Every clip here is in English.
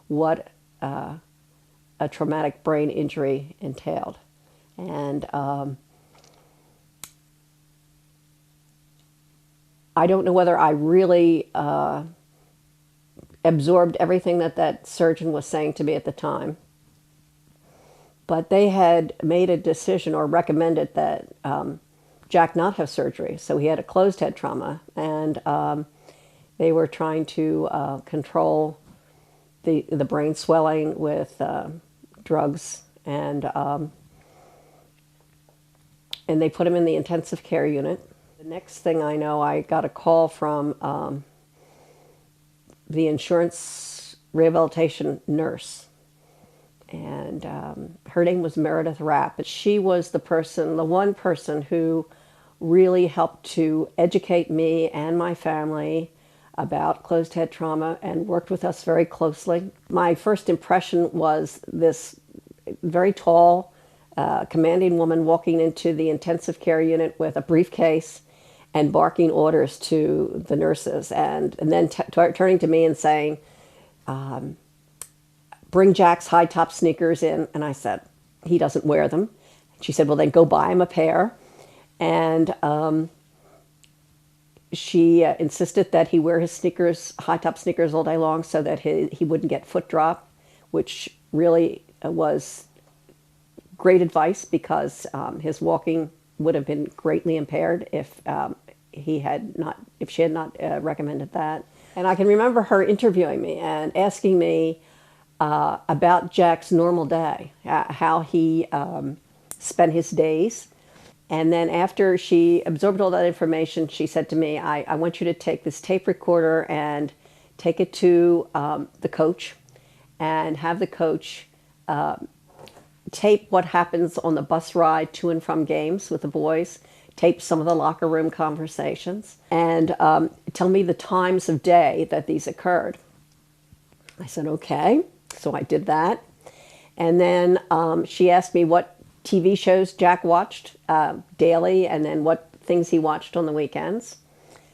what a traumatic brain injury entailed. And I don't know whether I really absorbed everything that that surgeon was saying to me at the time. But they had made a decision or recommended that Jack not have surgery. So he had a closed head trauma. And they were trying to control the brain swelling with drugs. And they put him in the intensive care unit. The next thing I know, I got a call from the insurance rehabilitation nurse. And her name was Meredith Rapp. She was the one person who really helped to educate me and my family about closed head trauma and worked with us very closely. My first impression was this very tall, commanding woman walking into the intensive care unit with a briefcase and barking orders to the nurses, and then turning to me and saying, bring Jack's high-top sneakers in. And I said, he doesn't wear them. She said, well, then go buy him a pair. And she insisted that he wear his sneakers, high-top sneakers, all day long so that he wouldn't get foot drop, which really was great advice because his walking would have been greatly impaired if she had not recommended that. And I can remember her interviewing me and asking me about Jack's normal day, how he spent his days. And then after she absorbed all that information, she said to me, I want you to take this tape recorder and take it to the coach and have the coach tape what happens on the bus ride to and from games with the boys, tape some of the locker room conversations, and tell me the times of day that these occurred. I said, okay. So I did that. And then she asked me what TV shows Jack watched daily and then what things he watched on the weekends.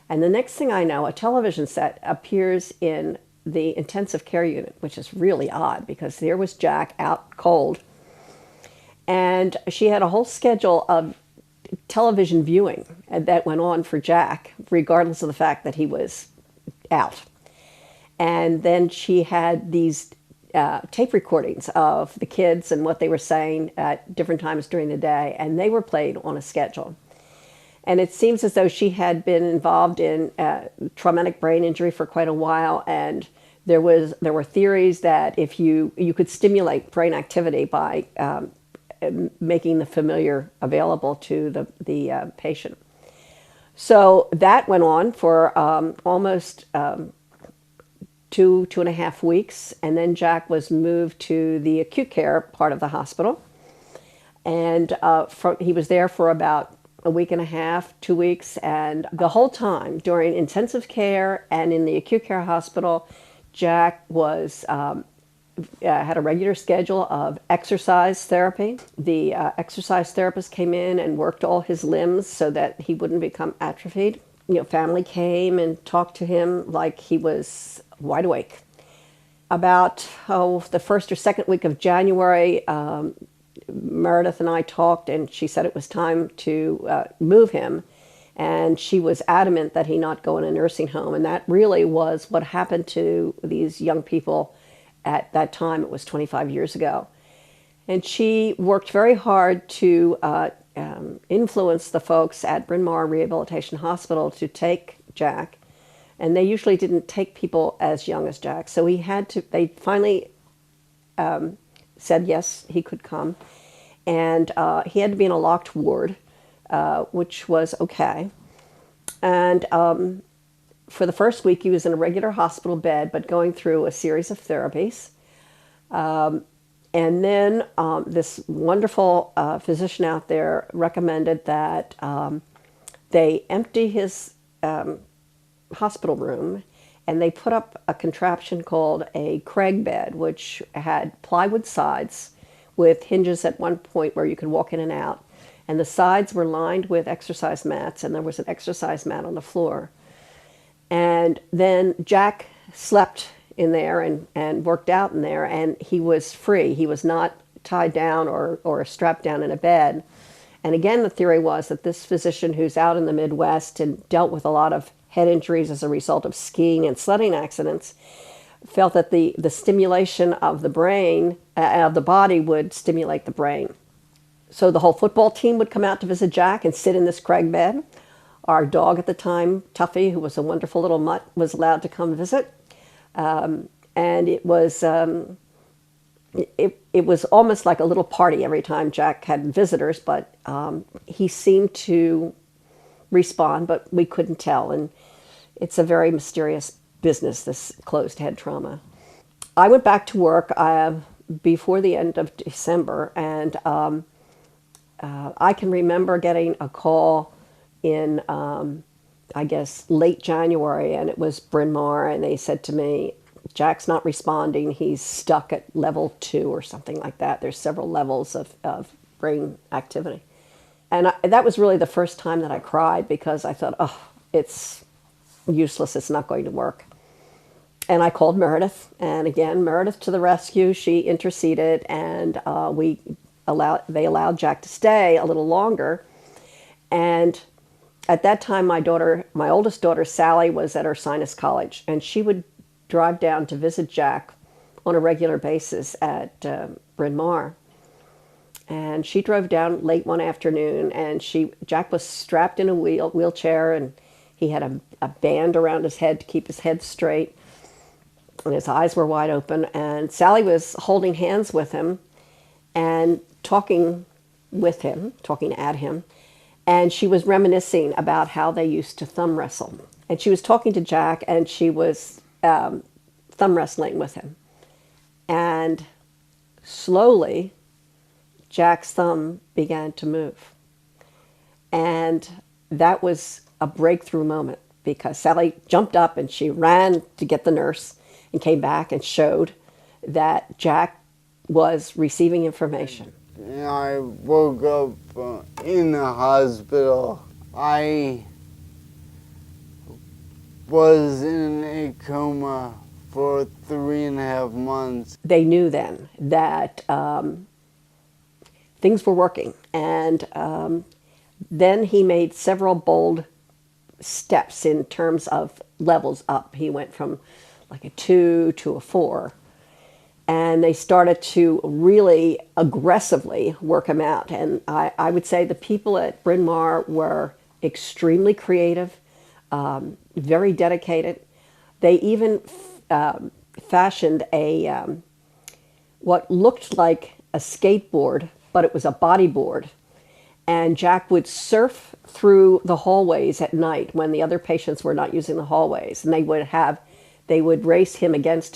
And the next thing I know, a television set appears in the intensive care unit, which is really odd because there was Jack out cold. And she had a whole schedule of television viewing that went on for Jack, regardless of the fact that he was out. And then she had these tape recordings of the kids and what they were saying at different times during the day, and they were played on a schedule. And it seems as though she had been involved in traumatic brain injury for quite a while, and there were theories that if you could stimulate brain activity by making the familiar available to the patient. So that went on for almost 2.5 weeks, and then Jack was moved to the acute care part of the hospital, and he was there for about a week and a half, 2 weeks, and the whole time during intensive care and in the acute care hospital, Jack was had a regular schedule of exercise therapy. The exercise therapist came in and worked all his limbs so that he wouldn't become atrophied. Family came and talked to him like he was wide awake. About the first or second week of January, Meredith and I talked, and she said it was time to move him, and she was adamant that he not go in a nursing home, and that really was what happened to these young people at that time. It was 25 years ago. And she worked very hard to influence the folks at Bryn Mawr Rehabilitation Hospital to take Jack. And they usually didn't take people as young as Jack. So they finally said yes, he could come. And he had to be in a locked ward, which was okay. And for the first week, he was in a regular hospital bed, but going through a series of therapies. And then this wonderful physician out there recommended that they empty his hospital room, and they put up a contraption called a Craig bed, which had plywood sides with hinges at one point where you could walk in and out. And the sides were lined with exercise mats, and there was an exercise mat on the floor. And then Jack slept in there and worked out in there, and he was free. He was not tied down or strapped down in a bed. And again, the theory was that this physician who's out in the Midwest and dealt with a lot of head injuries as a result of skiing and sledding accidents felt that the stimulation of the brain, of the body, would stimulate the brain. So the whole football team would come out to visit Jack and sit in this Craig bed. Our dog at the time, Tuffy, who was a wonderful little mutt, was allowed to come visit. And it was almost like a little party every time Jack had visitors, but he seemed to respond, but we couldn't tell. And it's a very mysterious business, this closed head trauma. I went back to work before the end of December, and I can remember getting a call in, I guess, late January, and it was Bryn Mawr, and they said to me, Jack's not responding, he's stuck at level 2 or something like that. There's several levels of brain activity. And that was really the first time that I cried, because I thought, oh, it's useless, it's not going to work. And I called Meredith, and again, Meredith to the rescue. She interceded, and they allowed Jack to stay a little longer. And at that time, my oldest daughter, Sally, was at her sinus college, and she would drive down to visit Jack on a regular basis at Bryn Mawr. And she drove down late one afternoon, and Jack was strapped in a wheelchair, and he had a band around his head to keep his head straight, and his eyes were wide open. And Sally was holding hands with him and talking at him, and she was reminiscing about how they used to thumb wrestle. And she was talking to Jack, and she was thumb wrestling with him. And slowly, Jack's thumb began to move. And that was a breakthrough moment, because Sally jumped up and she ran to get the nurse and came back and showed that Jack was receiving information. I woke up in the hospital. I was in a coma for 3.5 months. They knew then that things were working, and then he made several bold steps in terms of levels up. He went from like a 2 to a 4, and they started to really aggressively work him out. And I would say the people at Bryn Mawr were extremely creative, very dedicated. They even fashioned what looked like a skateboard, but it was a bodyboard. And Jack would surf through the hallways at night when the other patients were not using the hallways, and they would race him against